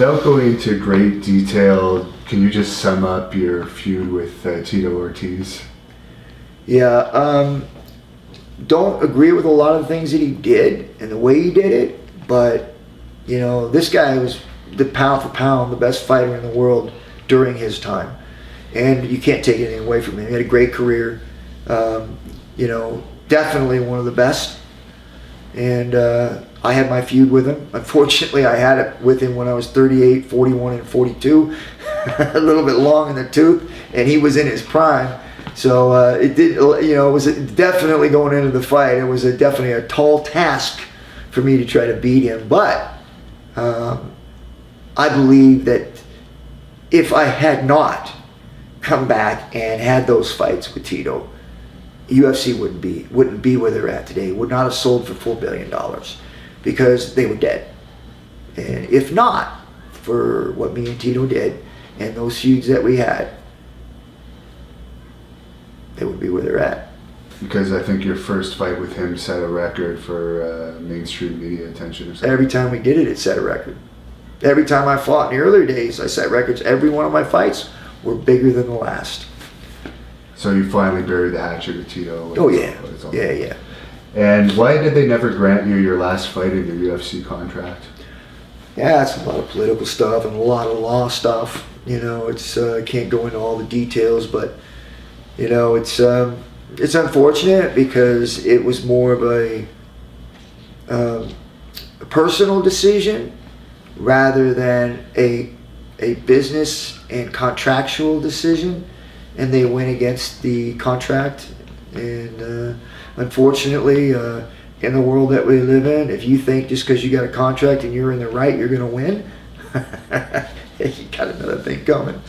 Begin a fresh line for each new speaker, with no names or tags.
Without going into great detail, can you just sum up your feud with Tito Ortiz?
Yeah, don't agree with a lot of the things that he did and the way he did it, but you know, this guy was the pound for pound the best fighter in the world during his time, and you can't take anything away from him. He had a great career, you know, definitely one of the best. And I had my feud with him. Unfortunately, I had it with him when I was 38, 41, and 42, a little bit long in the tooth, and he was in his prime. So it did, you know, it was definitely going into the fight. It was definitely a tall task for me to try to beat him. But I believe that if I had not come back and had those fights with Tito, UFC wouldn't be where they're at today. Would not have sold for $4 billion because they were dead. And if not for what me and Tito did and those feuds that we had, they would be where they're at.
Because I think your first fight with him set a record for mainstream media attention or something.
Every time we did it, it set a record. Every time I fought in the earlier days, I set records. Every one of my fights were bigger than the last.
So you finally buried the hatchet with Tito.
Oh yeah, yeah.
And why did they never grant you your last fight in your UFC contract?
Yeah, it's a lot of political stuff and a lot of law stuff. You know, it's I can't go into all the details, but you know, it's unfortunate because it was more of a personal decision rather than a business and contractual decision. And they went against the contract, and unfortunately, in the world that we live in, if you think just because you got a contract and you're in the right, you're going to win, you got another thing coming.